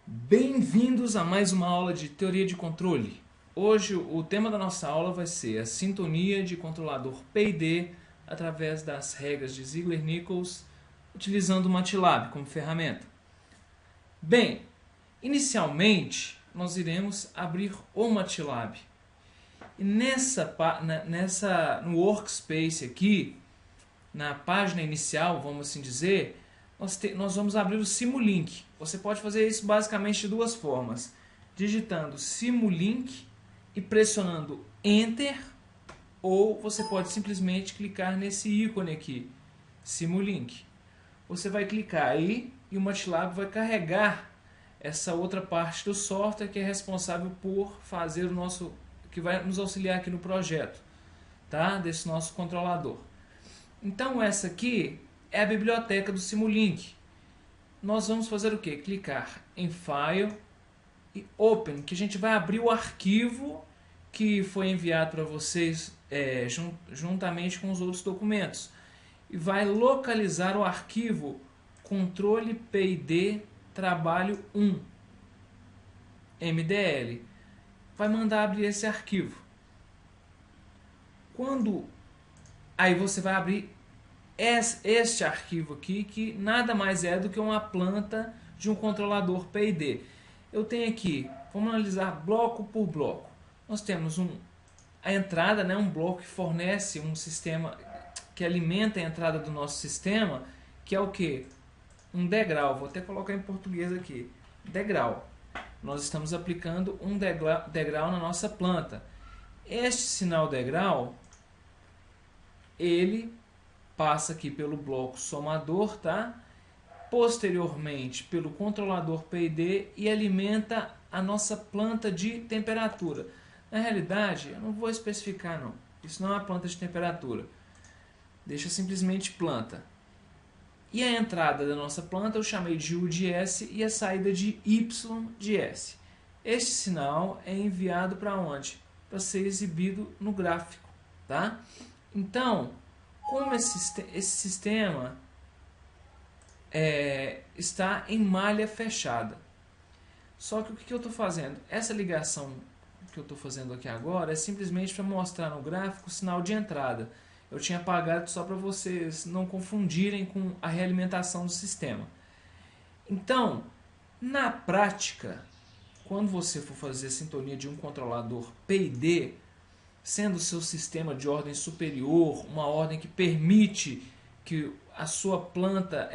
Bem-vindos a mais uma aula de teoria de controle. Hoje o tema da nossa aula vai ser a sintonia de controlador PID através das regras de Ziegler-Nichols, utilizando o MATLAB como ferramenta. Bem, inicialmente nós iremos abrir o MATLAB. E no workspace aqui, na página inicial, vamos assim dizer, nós vamos abrir o Simulink. Você pode fazer isso basicamente de duas formas. Digitando Simulink e pressionando Enter, ou você pode simplesmente clicar nesse ícone aqui, Simulink. Você vai clicar aí e o MATLAB vai carregar essa outra parte do software que é responsável por fazer que vai nos auxiliar aqui no projeto, tá? Desse nosso controlador. Então essa aqui é a biblioteca do Simulink. Nós vamos fazer o que? Clicar em File e Open, que a gente vai abrir o arquivo que foi enviado para vocês juntamente com os outros documentos. E vai localizar o arquivo controle PID trabalho 1 MDL. Vai mandar abrir esse arquivo. Aí você vai abrir este arquivo aqui, que nada mais é do que uma planta de um controlador PID. Eu tenho aqui, vamos analisar bloco por bloco. Nós temos a entrada, né, um bloco que fornece um sistema, que alimenta a entrada do nosso sistema, que é o que? Um degrau. Vou até colocar em português aqui. Degrau. Nós estamos aplicando um degrau na nossa planta. Este sinal degrau, ele passa aqui pelo bloco somador, tá? Posteriormente pelo controlador PID e alimenta a nossa planta de temperatura. Na realidade, eu não vou especificar não. Isso não é uma planta de temperatura. Deixa simplesmente planta. E a entrada da nossa planta eu chamei de U de S e a saída de Y de S. Este sinal é enviado para onde? Para ser exibido no gráfico, tá? Então, como esse sistema está em malha fechada. Só que o que eu estou fazendo? Essa ligação que eu estou fazendo aqui agora é simplesmente para mostrar no gráfico o sinal de entrada. Eu tinha apagado só para vocês não confundirem com a realimentação do sistema. Então, na prática, quando você for fazer a sintonia de um controlador PID, sendo o seu sistema de ordem superior, uma ordem que permite que a sua planta,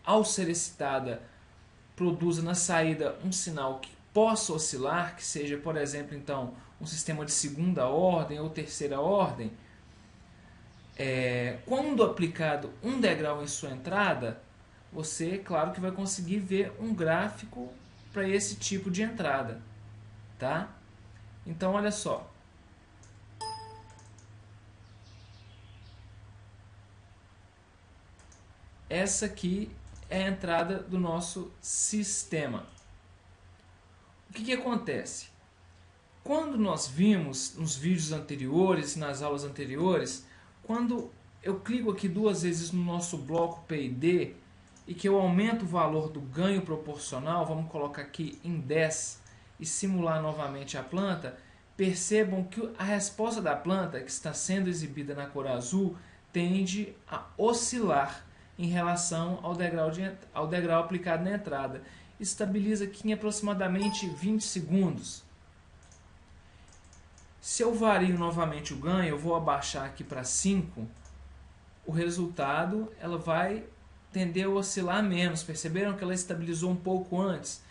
ao ser excitada, produza na saída um sinal que possa oscilar, que seja, por exemplo, então, um sistema de segunda ordem ou terceira ordem, quando aplicado um degrau em sua entrada, você, claro que vai conseguir ver um gráfico para esse tipo de entrada, tá? Então, olha só. Essa aqui é a entrada do nosso sistema. O que acontece? Quando nós vimos nos vídeos anteriores, nas aulas anteriores, quando eu clico aqui duas vezes no nosso bloco PID e que eu aumento o valor do ganho proporcional, vamos colocar aqui em 10 e simular novamente a planta, percebam que a resposta da planta, que está sendo exibida na cor azul, tende a oscilar em relação ao degrau aplicado na entrada. Estabiliza aqui em aproximadamente 20 segundos. Se eu vario novamente o ganho, eu vou abaixar aqui para 5, o resultado ela vai tender a oscilar menos. Perceberam que ela estabilizou um pouco antes?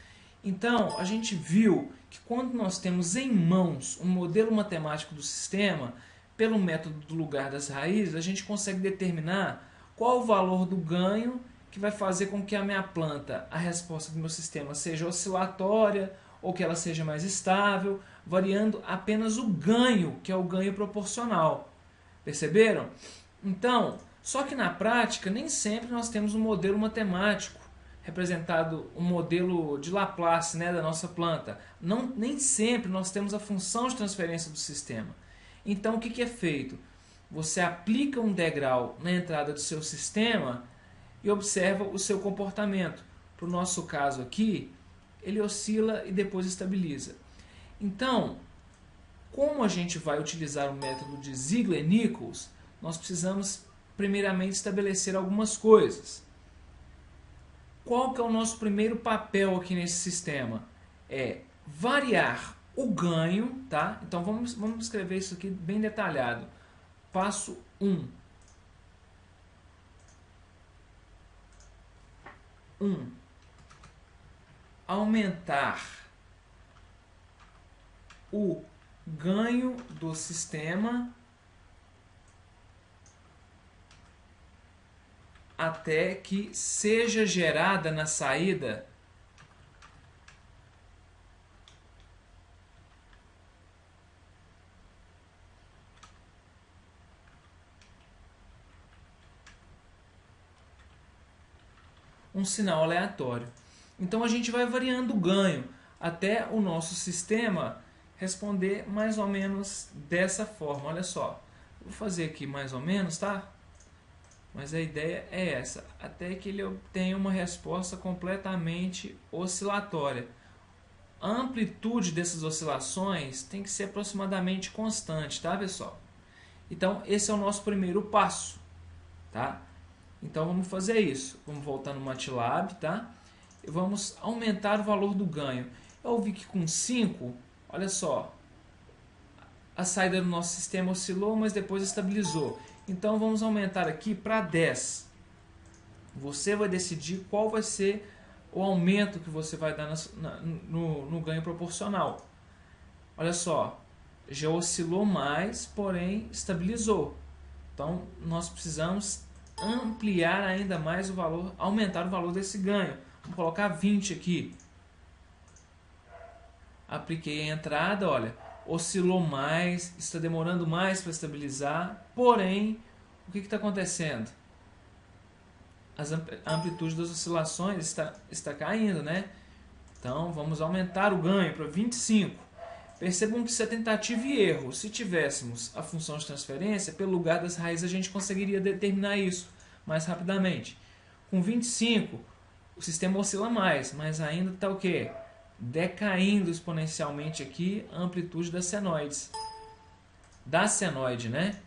Então, a gente viu que quando nós temos em mãos um modelo matemático do sistema, pelo método do lugar das raízes, a gente consegue determinar qual o valor do ganho que vai fazer com que a minha planta, a resposta do meu sistema, seja oscilatória ou que ela seja mais estável, variando apenas o ganho, que é o ganho proporcional. Perceberam? Então, só que na prática, nem sempre nós temos um modelo matemático, representado um modelo de Laplace, né, da nossa planta. Nem sempre nós temos a função de transferência do sistema. Então, o que é feito? Você aplica um degrau na entrada do seu sistema e observa o seu comportamento. Para o nosso caso aqui, ele oscila e depois estabiliza. Então, como a gente vai utilizar o método de Ziegler-Nichols, nós precisamos primeiramente estabelecer algumas coisas. Qual que é o nosso primeiro papel aqui nesse sistema? É variar o ganho, tá? Então vamos escrever isso aqui bem detalhado. Passo 1. 1. Aumentar o ganho do sistema até que seja gerada na saída um sinal aleatório. Então a gente vai variando o ganho até o nosso sistema responder mais ou menos dessa forma. Olha só, vou fazer aqui mais ou menos, tá? Mas a ideia é essa, até que ele obtenha uma resposta completamente oscilatória. A amplitude dessas oscilações tem que ser aproximadamente constante, tá, pessoal? Então, esse é o nosso primeiro passo, tá? Então, vamos fazer isso. Vamos voltar no MATLAB, tá? E vamos aumentar o valor do ganho. Eu vi que com 5, olha só, a saída do nosso sistema oscilou, mas depois estabilizou. Então, vamos aumentar aqui para 10. Você vai decidir qual vai ser o aumento que você vai dar no ganho proporcional. Olha só, já oscilou mais, porém estabilizou. Então, nós precisamos ampliar ainda mais o valor, aumentar o valor desse ganho. Vamos colocar 20 aqui. Apliquei a entrada, olha, oscilou mais, está demorando mais para estabilizar, porém, o que está acontecendo? A amplitude das oscilações está caindo, né? Então, vamos aumentar o ganho para 25. Percebam que isso é tentativa e erro. Se tivéssemos a função de transferência, pelo lugar das raízes a gente conseguiria determinar isso mais rapidamente. Com 25, o sistema oscila mais, mas ainda está o quê? Decaindo exponencialmente aqui a amplitude das senoides. Da senoide, né?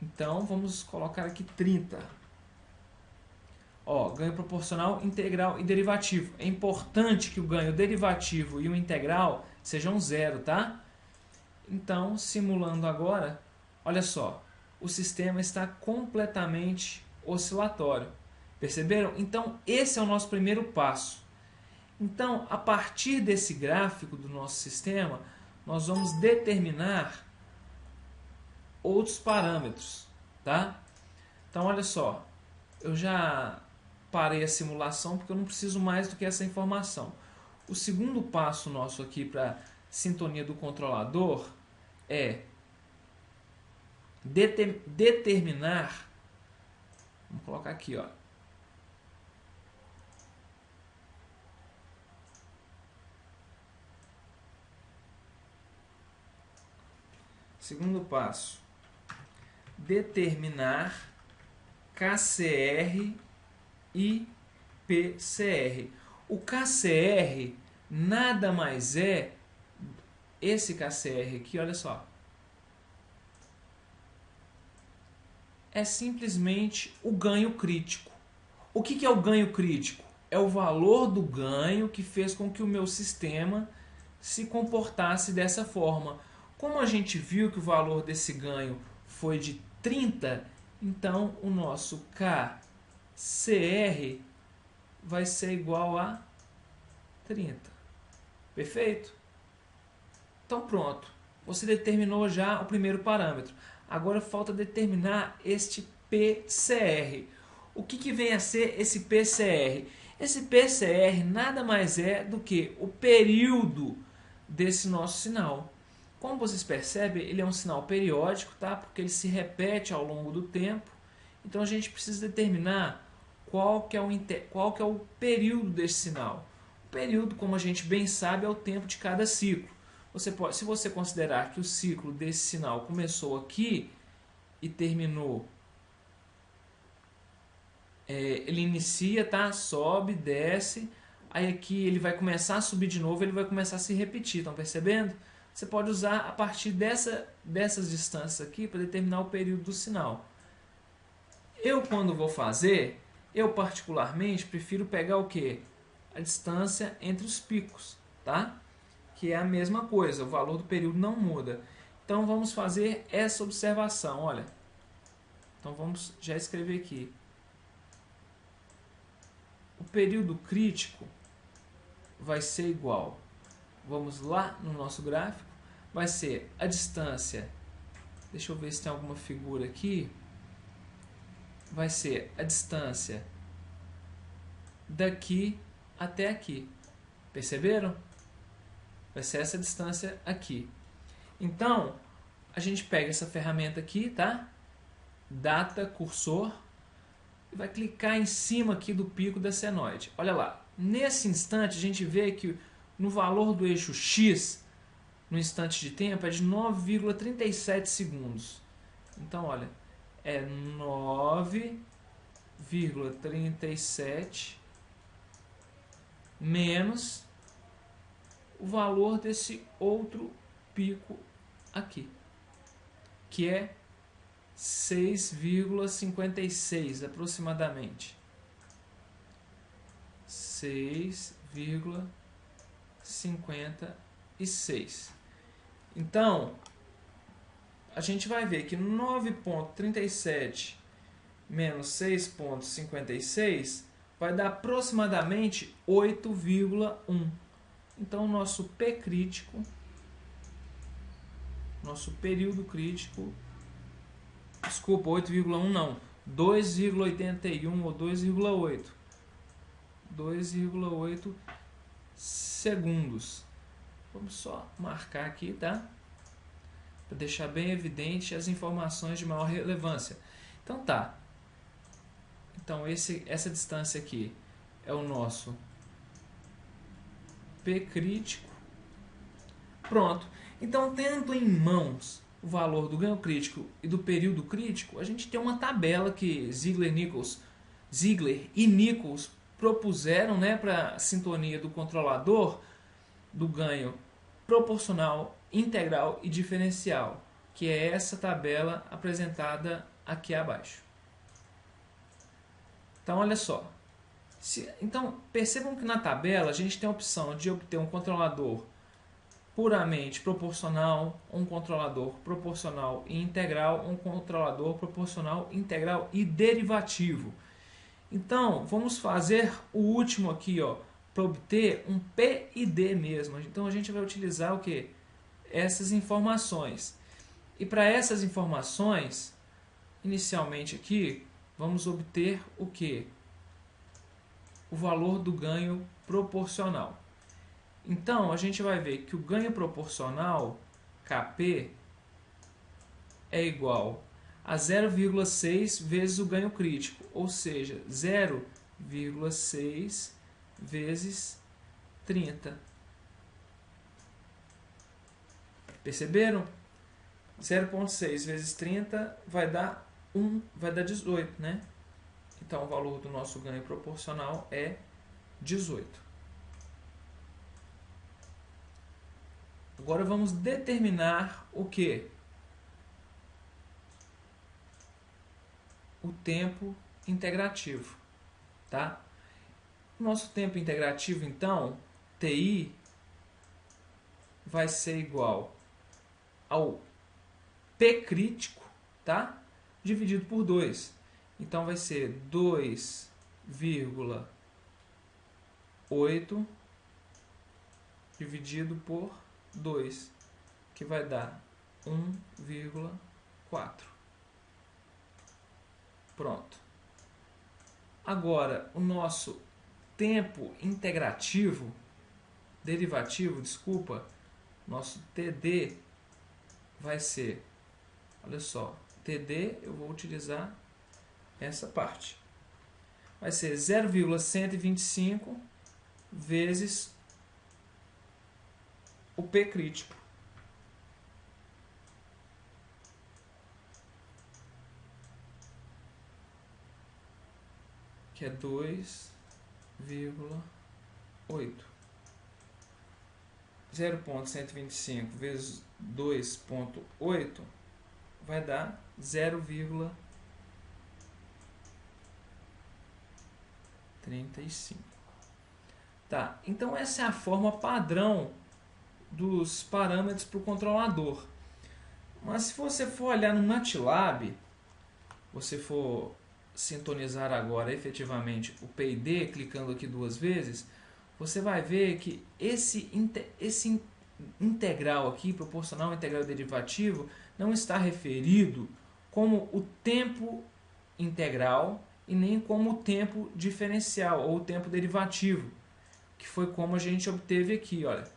Então, vamos colocar aqui 30. Ó, ganho proporcional, integral e derivativo. É importante que o ganho derivativo e o integral sejam zero, tá? Então, simulando agora, olha só, o sistema está completamente oscilatório. Perceberam? Então, esse é o nosso primeiro passo. Então, a partir desse gráfico do nosso sistema, nós vamos determinar outros parâmetros, tá? Então, olha só, eu já parei a simulação porque eu não preciso mais do que essa informação. O segundo passo nosso aqui para sintonia do controlador é determinar, vamos colocar aqui, ó, segundo passo, determinar KCR e PCR. O KCR nada mais é esse KCR aqui, olha só. É simplesmente o ganho crítico. O que é o ganho crítico? É o valor do ganho que fez com que o meu sistema se comportasse dessa forma. Como a gente viu que o valor desse ganho foi de 30, então o nosso KCR vai ser igual a 30. Perfeito? Então pronto. Você determinou já o primeiro parâmetro. Agora falta determinar este PCR. O que vem a ser esse PCR? Esse PCR nada mais é do que o período desse nosso sinal. Como vocês percebem, ele é um sinal periódico, tá? Porque ele se repete ao longo do tempo. Então a gente precisa determinar qual que é o período desse sinal. O período, como a gente bem sabe, é o tempo de cada ciclo. Se você considerar que o ciclo desse sinal começou aqui e terminou, ele inicia, tá? Sobe, desce, aí aqui ele vai começar a subir de novo, ele vai começar a se repetir, estão percebendo? Você pode usar a partir dessas distâncias aqui para determinar o período do sinal. Eu, quando vou fazer, eu particularmente prefiro pegar o quê? A distância entre os picos, tá? Que é a mesma coisa, o valor do período não muda. Então vamos fazer essa observação, olha. Então vamos já escrever aqui. O período crítico vai ser igual, vamos lá no nosso gráfico, vai ser a distância, deixa eu ver se tem alguma figura aqui, vai ser a distância daqui até aqui, perceberam? Vai ser essa distância aqui. Então, a gente pega essa ferramenta aqui, tá? Data, cursor, e vai clicar em cima aqui do pico da senoide. Olha lá, nesse instante a gente vê que no valor do eixo X, no instante de tempo, é de 9,37 segundos. Então, olha, é 9,37 menos o valor desse outro pico aqui, que é 6,56 aproximadamente. 6,56. Então, a gente vai ver que 9,37 menos 6,56 vai dar aproximadamente 8,1. Então, nosso P crítico, nosso período crítico, desculpa, 8,1 não, 2,81 ou 2,8. 2,8 segundos. Vamos só marcar aqui, tá? Para deixar bem evidente as informações de maior relevância. Então tá. Então essa distância aqui é o nosso P crítico. Pronto. Então, tendo em mãos o valor do ganho crítico e do período crítico, a gente tem uma tabela que Ziegler e Nichols propuseram, né, para a sintonia do controlador do ganho proporcional, integral e diferencial, que é essa tabela apresentada aqui abaixo. Então, olha só. Então, percebam que na tabela a gente tem a opção de obter um controlador puramente proporcional, um controlador proporcional e integral, um controlador proporcional, integral e derivativo. Então, vamos fazer o último aqui, ó, para obter um PID mesmo. Então, a gente vai utilizar o quê? Essas informações. E para essas informações, inicialmente aqui, vamos obter o quê? O valor do ganho proporcional. Então, a gente vai ver que o ganho proporcional, Kp, é igual a 0,6 vezes o ganho crítico, ou seja, 0,6 vezes 30. Perceberam? 0,6 vezes 30 vai dar 18, né? Então, o valor do nosso ganho proporcional é 18. Agora vamos determinar o que? O tempo integrativo, tá? O nosso tempo integrativo, então, TI, vai ser igual ao P crítico, tá? Dividido por 2. Então, vai ser 2,8 dividido por 2, que vai dar 1,4. Pronto. Agora, o nosso tempo integrativo, derivativo, desculpa, nosso TD vai ser, olha só, TD eu vou utilizar essa parte. Vai ser 0,125 vezes o P crítico. Que é 2,8. 8. 0,125 vezes 2,8 vai dar 0,35. Tá, então essa é a forma padrão dos parâmetros para o controlador. Mas se você for olhar no MATLAB, você for sintonizar agora efetivamente o PID, clicando aqui 2 vezes, você vai ver que esse integral aqui, proporcional ao integral derivativo, não está referido como o tempo integral e nem como o tempo diferencial ou o tempo derivativo, que foi como a gente obteve aqui, olha,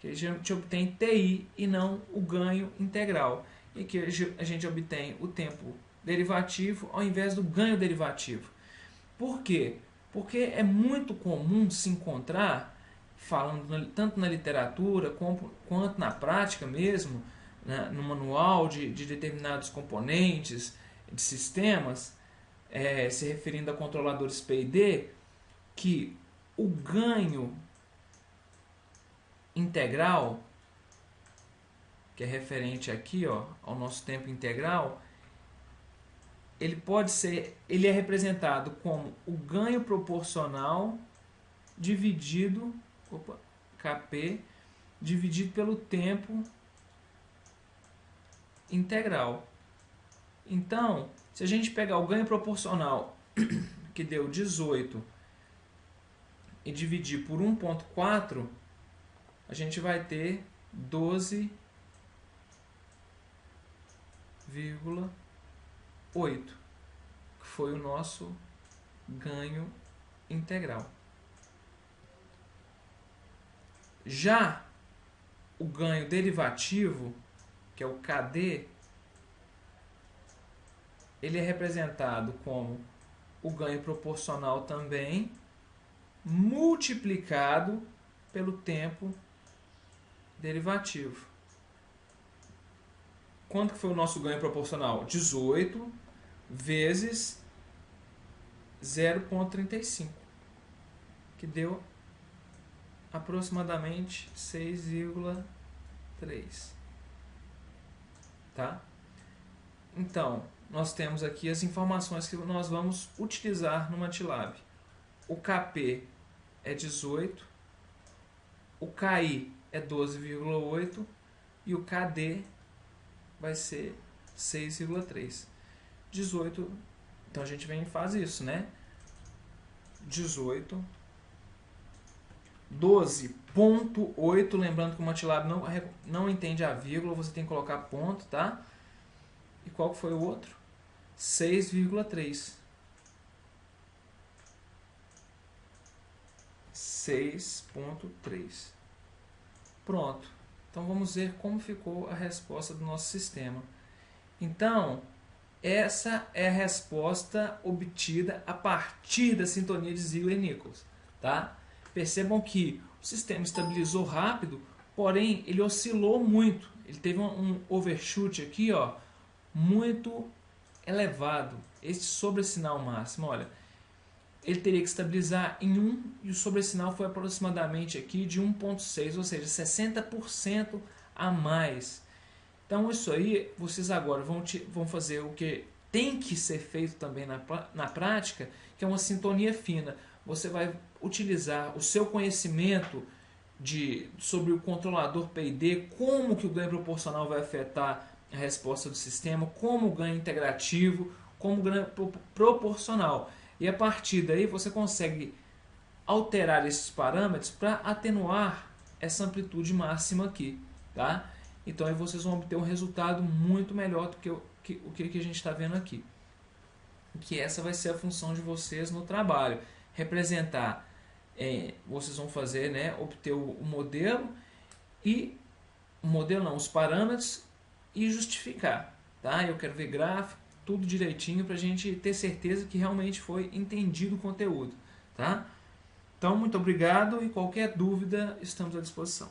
que a gente obtém TI e não o ganho integral, e aqui a gente obtém o tempo derivativo ao invés do ganho derivativo. Por quê? Porque é muito comum se encontrar, falando tanto na literatura quanto na prática mesmo, né, no manual de determinados componentes de sistemas, se referindo a controladores PID, que o ganho integral, que é referente aqui, ó, ao nosso tempo integral, ele é representado como o ganho proporcional dividido, Kp, dividido pelo tempo integral. Então, se a gente pegar o ganho proporcional, que deu 18, e dividir por 1,4, a gente vai ter 12,8, que foi o nosso ganho integral. Já o ganho derivativo, que é o KD, ele é representado como o ganho proporcional também, multiplicado pelo tempo derivativo. Quanto que foi o nosso ganho proporcional? 18 vezes 0,35, que deu aproximadamente 6,3. Tá? Então, nós temos aqui as informações que nós vamos utilizar no MATLAB. O Kp é 18, o Ki é 12,8 e o Kd vai ser 6,3. 18, então a gente vem e faz isso, né? 18, 12,8, lembrando que o MATLAB não entende a vírgula, você tem que colocar ponto, tá? E qual que foi o outro? 6,3. 6,3. Pronto. Então vamos ver como ficou a resposta do nosso sistema. Então, essa é a resposta obtida a partir da sintonia de Ziegler-Nichols, tá? Percebam que o sistema estabilizou rápido, porém ele oscilou muito. Ele teve um overshoot aqui, ó, muito elevado. Esse sobressinal máximo, olha, ele teria que estabilizar em 1 e o sobressinal foi aproximadamente aqui de 1,6, ou seja, 60% a mais. Então isso aí, vocês agora vão fazer o que tem que ser feito também na prática, que é uma sintonia fina. Você vai utilizar o seu conhecimento sobre o controlador PID, como que o ganho proporcional vai afetar a resposta do sistema, como o ganho integrativo, como o ganho proporcional. E a partir daí você consegue alterar esses parâmetros para atenuar essa amplitude máxima aqui, tá? Então aí vocês vão obter um resultado muito melhor do que o que a gente está vendo aqui. Que essa vai ser a função de vocês no trabalho. Representar, vocês vão fazer, né, obter o modelo e os parâmetros e justificar, tá? Eu quero ver gráfico, tudo direitinho para a gente ter certeza que realmente foi entendido o conteúdo, tá? Então, muito obrigado e qualquer dúvida estamos à disposição.